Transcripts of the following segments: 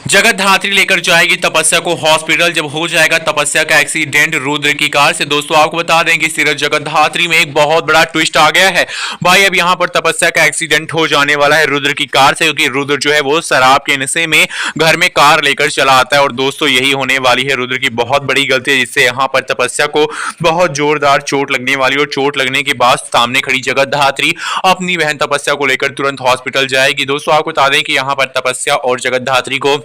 जगत लेकर जाएगी तपस्या को हॉस्पिटल, जब हो जाएगा तपस्या का एक्सीडेंट रुद्र की कार से। दोस्तों आपको बता दें कि सीरत जगत में एक बहुत बड़ा ट्विस्ट आ गया है भाई। अब यहाँ पर तपस्या का एक्सीडेंट हो जाने वाला है रुद्र की कार से, क्योंकि रुद्र जो है वो शराब के नशे में घर में कार लेकर चला आता है। और दोस्तों यही होने वाली है रुद्र की बहुत बड़ी गलती है, जिससे यहाँ पर तपस्या को बहुत जोरदार चोट लगने वाली। और चोट लगने के बाद सामने खड़ी जगत अपनी बहन तपस्या को लेकर तुरंत हॉस्पिटल जाएगी। दोस्तों आपको बता दें कि यहाँ पर तपस्या और जगत को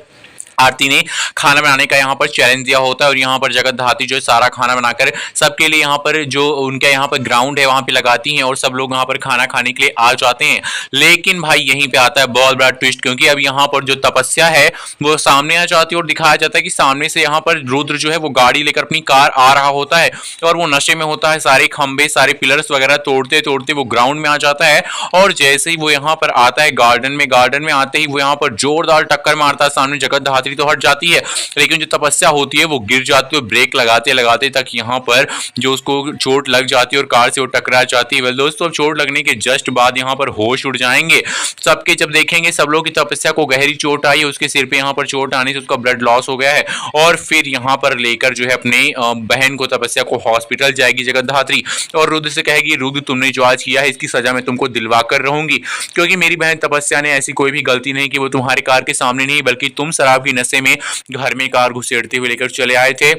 आरती ने खाना बनाने का यहाँ पर चैलेंज दिया होता है। और यहाँ पर जगत धात्री जो सारा खाना बनाकर सबके लिए यहाँ पर जो उनका यहाँ पर ग्राउंड है वहां पे लगाती हैं और सब लोग यहाँ पर खाना खाने के लिए आ जाते हैं। लेकिन भाई यहीं पे आता है बहुत बड़ा ट्विस्ट, क्योंकि अब यहाँ पर जो तपस्या है वो सामने आ जाती है और दिखाया जाता है कि सामने से यहाँ पर रुद्र जो है वो गाड़ी लेकर अपनी कार आ रहा होता है और वो नशे में होता है। सारे खंबे सारे पिलर्स वगैरह तोड़ते तोड़ते वो ग्राउंड में आ जाता है। और जैसे ही वो यहाँ पर आता है गार्डन में आते ही वो यहाँ पर जोरदार टक्कर मारता है सामने जगत तो हट जाती है। लेकिन जो तपस्या होती है वो गिर जाती है, ब्रेक लगाते लगाते तक यहाँ पर जो उसको चोट लग जाती है और कार से वो टकरा जाती है। दोस्तों चोट लगने के जस्ट बाद यहाँ पर होश उड़ जाएंगे सबके, जब देखेंगे सब लोग की तपस्या को गहरी चोट आई है, उसके सिर पे यहाँ पर चोट आने से उसका ब्लड लॉस हो गया है। और फिर यहाँ पर लेकर जो है अपने बहन को तपस्या को हॉस्पिटल जाएगी जगत और रुद्र से कहेगी, रुद्र तुमने जो आज किया है इसकी सजा मैं तुमको दिलवा कर रहूंगी, क्योंकि मेरी बहन तपस्या ने ऐसी कोई भी गलती नहीं की। वो तुम्हारी कार के सामने नहीं बल्कि तुम शराब की नशे में घर में कार घुसेड़ते हुए लेकर चले आए थे।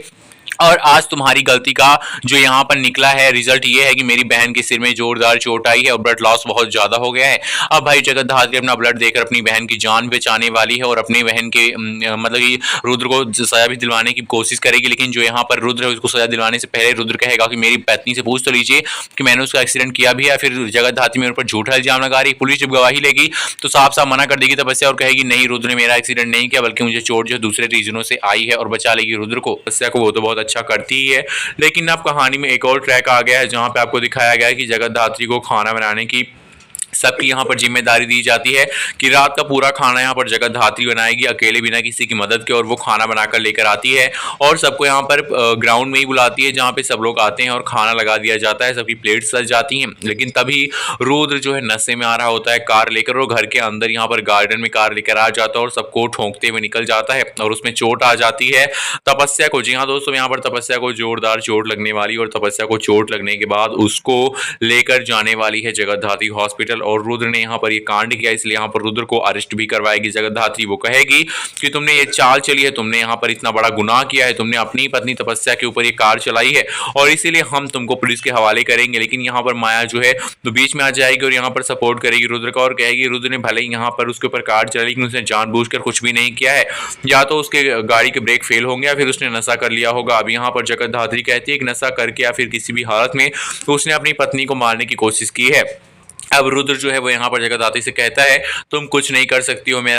और आज तुम्हारी गलती का जो यहाँ पर निकला है रिजल्ट ये है कि मेरी बहन के सिर में जोरदार चोट आई है और ब्लड लॉस बहुत ज्यादा हो गया है। अब भाई जगत अपना ब्लड देकर अपनी बहन की जान बचाने वाली है और अपनी बहन के मतलब कि रुद्र को सजा भी दिलवाने की कोशिश करेगी। लेकिन जो यहाँ पर रुद्र है उसको सजा दिलवाने से पहले रुद्र कहेगा कि मेरी पत्नी से पूछ तो लीजिए कि मैंने उसका एक्सीडेंट किया भी है। फिर जगत मेरे ऊपर झूठा इल्जाम लगा रही, पुलिस जब गवाही लेगी तो साफ साफ मना कर देगी तपस्या और कहेगी नहीं रुद्र ने मेरा एक्सीडेंट नहीं किया बल्कि मुझे चोट जो दूसरे रीजनों से आई है, और बचा लेगी रुद्र को। तपस्या को वो तो बहुत अच्छा करती ही है। लेकिन अब कहानी में एक और ट्रैक आ गया है जहां पे आपको दिखाया गया है कि जगत को खाना बनाने की सबकी यहाँ पर जिम्मेदारी दी जाती है कि रात का पूरा खाना यहाँ पर जगत बनाएगी अकेले बिना किसी की मदद के, और वो खाना बनाकर लेकर आती है और सबको यहाँ पर ग्राउंड में ही बुलाती है जहाँ पे सब लोग आते हैं और खाना लगा दिया जाता है, सबकी प्लेट सज जाती हैं। लेकिन तभी रुद्र जो है नशे में आ रहा होता है कार लेकर, और घर के अंदर यहाँ पर गार्डन में कार लेकर आ जाता है और सबको ठोंकते हुए निकल जाता है और उसमें चोट आ जाती है तपस्या को। जी हाँ दोस्तों, यहाँ पर तपस्या को जोरदार चोट लगने वाली और तपस्या को चोट लगने के बाद उसको लेकर जाने वाली है जगत हॉस्पिटल। और रुद्र ने यहाँ पर ये कांड किया, इसलिए यहाँ पर रुद्र को अरेस्ट भी करवाएगी जगत वो कहेगी कि तुमने ये चाल चली है, तुमने यहाँ पर इतना बड़ा गुनाह किया है, तुमने अपनी पत्नी तपस्या के ऊपर ये कार चलाई है और इसीलिए हम तुमको पुलिस के हवाले करेंगे। लेकिन यहाँ पर माया जो है तो बीच में आ जाएगी और यहाँ पर सपोर्ट करेगी रुद्र का और कहेगी रुद्र ने भले ही यहाँ पर उसके ऊपर कार चलाई लेकिन उसने जानबूझकर कुछ भी नहीं किया है, या तो उसके गाड़ी के ब्रेक फेल होंगे या फिर उसने नशा कर लिया होगा। अब यहाँ पर जगत कहती है कि नशा करके या फिर किसी भी हालत में उसने अपनी पत्नी को मारने की कोशिश की है। अब रुद्र जो है वो यहाँ पर जगत से कहता है तुम कुछ नहीं कर सकती हो, मेरा